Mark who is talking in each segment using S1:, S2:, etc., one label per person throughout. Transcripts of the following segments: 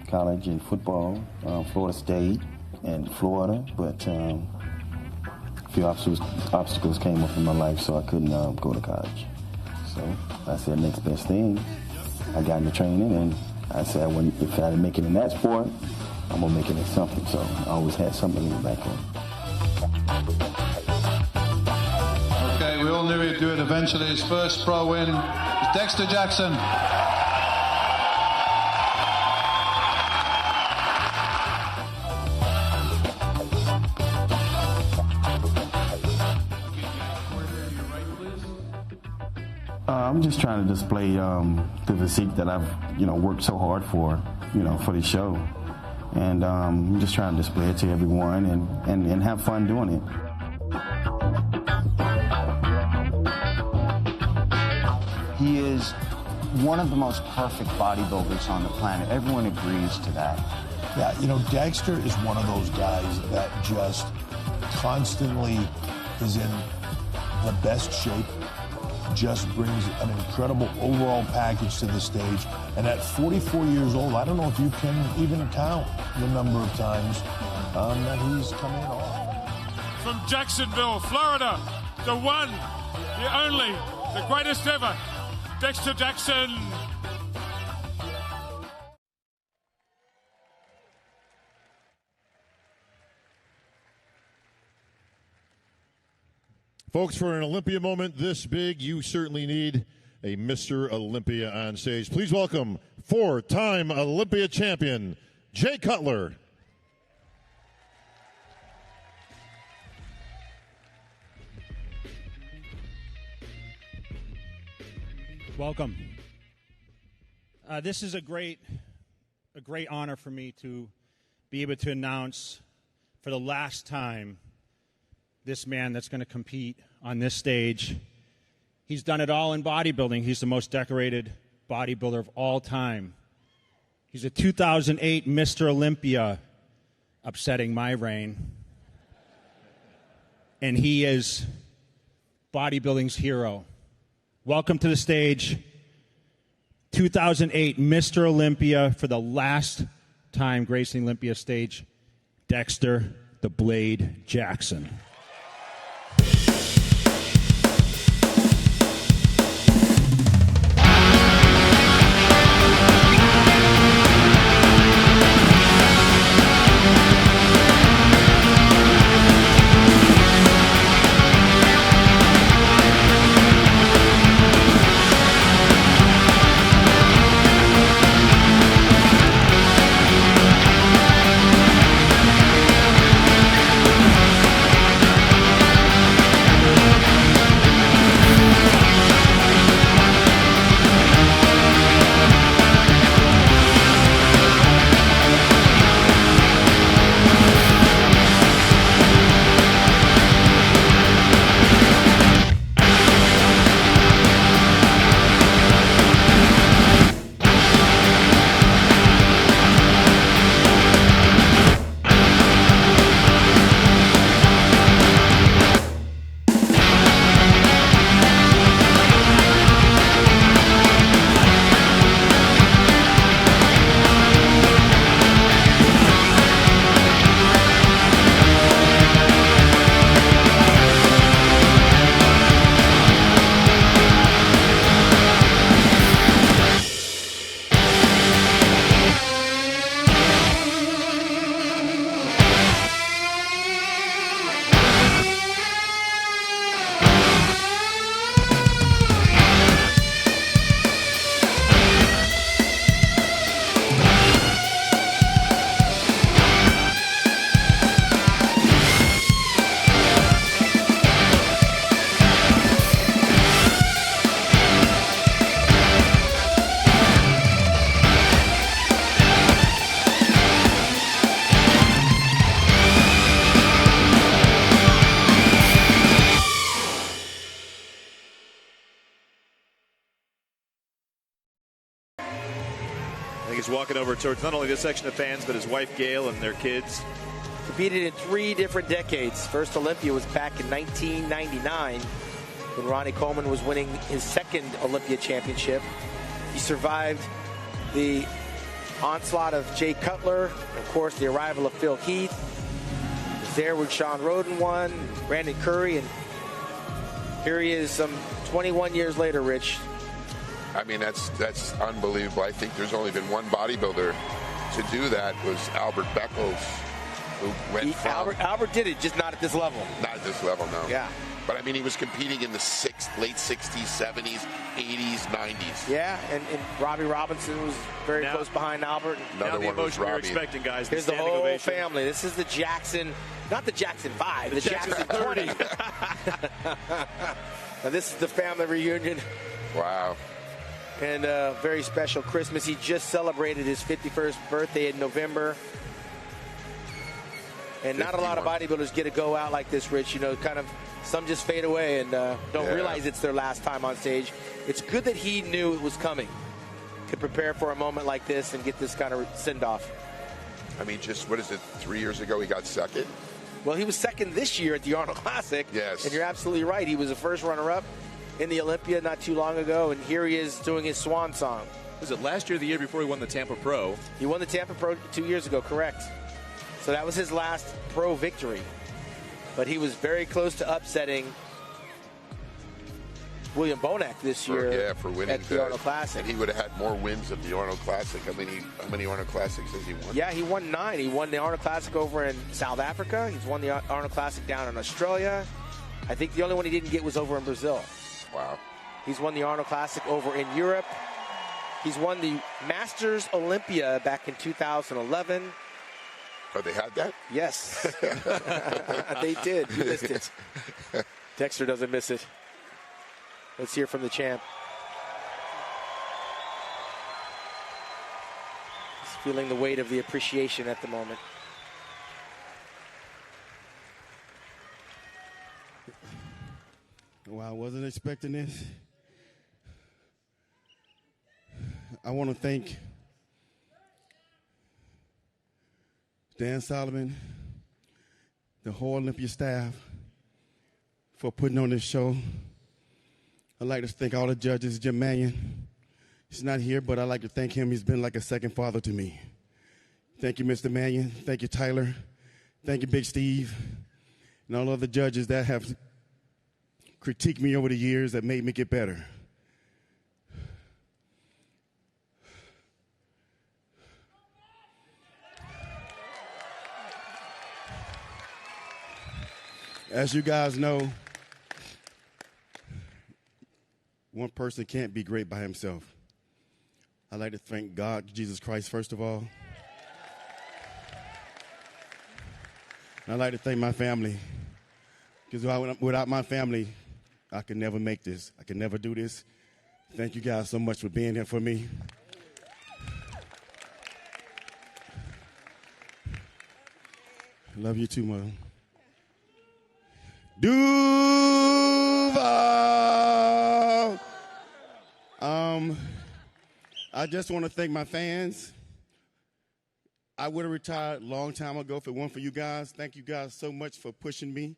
S1: college in football, Florida State and Florida, but a few obstacles came up in my life, so I couldn't go to college. So I said, next best thing. I got into training, and I said, if I didn't make it in that sport, I'm going to make it in something. So I always had something in the back end.
S2: Okay, we all knew he'd do it eventually. His first pro win is Dexter Jackson.
S1: I'm just trying to display the physique that I've, worked so hard for, for this show. And I'm just trying to display it to everyone and have fun doing it.
S3: He is one of the most perfect bodybuilders on the planet. Everyone agrees to that.
S4: Yeah, Dexter is one of those guys that just constantly is in the best shape, just brings an incredible overall package to the stage. And at 44 years old, I don't know if you can even count the number of times that he's come in on.
S5: From Jacksonville, Florida, the one, the only, the greatest ever, Dexter Jackson.
S6: Folks, for an Olympia moment this big, you certainly need a Mr. Olympia on stage. Please welcome four-time Olympia champion, Jay Cutler.
S7: Welcome. This is a great honor for me to be able to announce for the last time this man that's going to compete on this stage. He's done it all in bodybuilding. He's the most decorated bodybuilder of all time. He's a 2008 Mr. Olympia, upsetting my reign. And he is bodybuilding's hero. Welcome to the stage, 2008 Mr. Olympia, for the last time gracing Olympia stage, Dexter the Blade Jackson.
S8: He's walking over towards not only this section of fans, but his wife Gail and their kids.
S9: Competed in 3 different decades. First Olympia was back in 1999 when Ronnie Coleman was winning his second Olympia championship. He survived the onslaught of Jay Cutler. Of course, the arrival of Phil Heath. Was there when Sean Roden won, Brandon Curry, and here he is some 21 years later, Rich.
S10: I mean, that's unbelievable. I think there's only been one bodybuilder to do that, was Albert Beckles, who went from...
S9: Albert did it, just not at this level.
S10: Not at this level, no.
S9: Yeah.
S10: But, I mean, he was competing in the late 60s, 70s, 80s, 90s.
S9: Yeah, and Robbie Robinson was very close behind Albert.
S8: Now the emotion you're expecting, guys.
S9: Here's the whole family. This is the Jackson, not the Jackson 5, the Jackson 20. Now, this is the family reunion.
S10: Wow.
S9: And a very special Christmas. He just celebrated his 51st birthday in November. And not a lot of bodybuilders get to go out like this, Rich. You know, kind of some just fade away and don't realize it's their last time on stage. It's good that he knew it was coming. Could prepare for a moment like this and get this kind of send-off.
S10: I mean, just, what is it, 3 years ago he got second?
S9: Well, he was second this year at the Arnold Classic.
S10: Yes.
S9: And you're absolutely right. He was the first runner-up in the Olympia not too long ago, and here he is doing his swan song.
S8: Was it last year or the year before he won the Tampa Pro?
S9: He won the Tampa Pro 2 years ago, correct. So that was his last pro victory. But he was very close to upsetting William Bonac this year
S10: for winning
S9: at the Arnold Classic.
S10: And he would have had more wins at the Arnold Classic. How many Arnold Classics has he won?
S9: Yeah, he won 9. He won the Arnold Classic over in South Africa. He's won the Arnold Classic down in Australia. I think the only one he didn't get was over in Brazil.
S10: Wow.
S9: He's won the Arnold Classic over in Europe. He's won the Masters Olympia back in 2011.
S10: Oh, they had that?
S9: Yes. They did. You missed it. Dexter doesn't miss it. Let's hear from the champ. He's feeling the weight of the appreciation at the moment.
S11: Well, I wasn't expecting this. I want to thank Dan Solomon, the whole Olympia staff, for putting on this show. I'd like to thank all the judges. Jim Mannion, he's not here, but I'd like to thank him. He's been like a second father to me. Thank you, Mr. Mannion. Thank you, Tyler. Thank you, Big Steve, and all other judges that have critiqued me over the years that made me get better. As you guys know, one person can't be great by himself. I'd like to thank God, Jesus Christ, first of all. And I'd like to thank my family, because without my family, I could never make this. I could never do this. Thank you guys so much for being here for me. Love you too, Mother. Duval! I just want to thank my fans. I would have retired a long time ago if it weren't for you guys. Thank you guys so much for pushing me,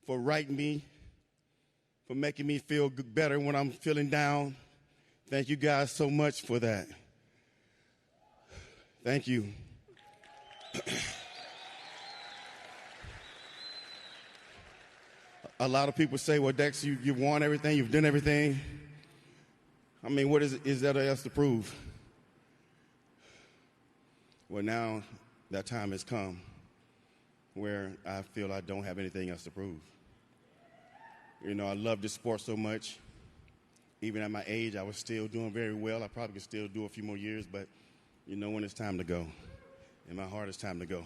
S11: for writing me, for making me feel better when I'm feeling down. Thank you guys so much for that. Thank you. A lot of people say, well, Dex, you've won everything, you've done everything. I mean, what is there else to prove? Well, now that time has come where I feel I don't have anything else to prove. You know, I love this sport so much. Even at my age, I was still doing very well. I probably could still do a few more years, but you know when it's time to go. In my heart, it's time to go.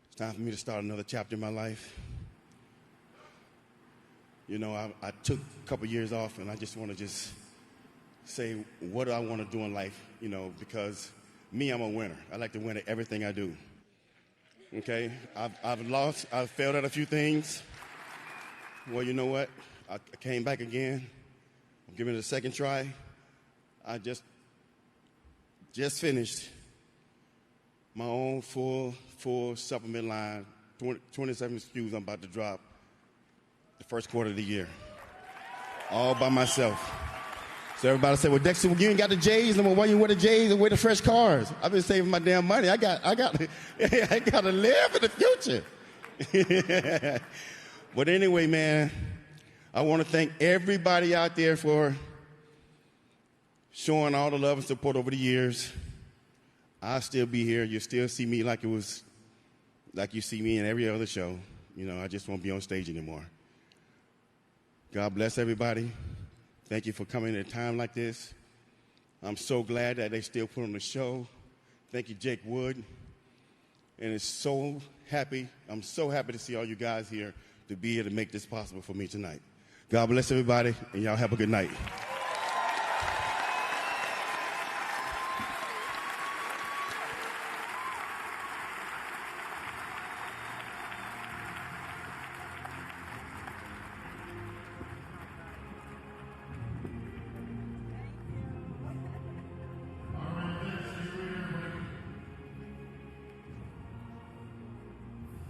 S11: It's time for me to start another chapter in my life. You know, I took a couple years off, and I just want to say, what do I want to do in life? You know, because me, I'm a winner. I like to win at everything I do. Okay? I've lost. I've failed at a few things. Well, you know what? I came back again. I'm giving it a second try. I just finished my own full supplement line, 27 SKUs I'm about to drop the first quarter of the year, all by myself. So everybody say, well, Dexter, you ain't got the J's, and why you wear the J's and wear the fresh cars? I've been saving my damn money. I got to live in the future. But anyway, man, I want to thank everybody out there for showing all the love and support over the years. I'll still be here. You'll still see me like you see me in every other show. You know, I just won't be on stage anymore. God bless everybody. Thank you for coming at a time like this. I'm so glad that they still put on the show. Thank you, Jake Wood. And I'm so happy to see all you guys here to be here to make this possible for me tonight. God bless everybody, and y'all have a good night.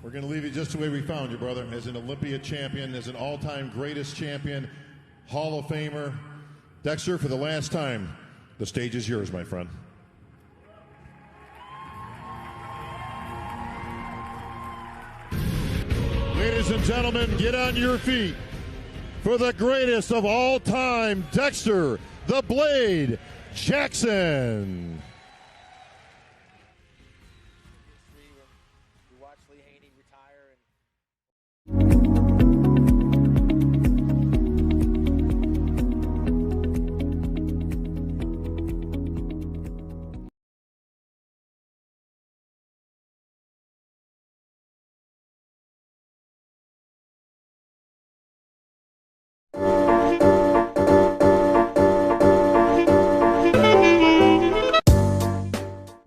S6: We're going to leave you just the way we found you, brother, as an Olympia champion, as an all-time greatest champion, Hall of Famer. Dexter, for the last time, the stage is yours, my friend. Ladies and gentlemen, get on your feet for the greatest of all time, Dexter, the Blade Jackson.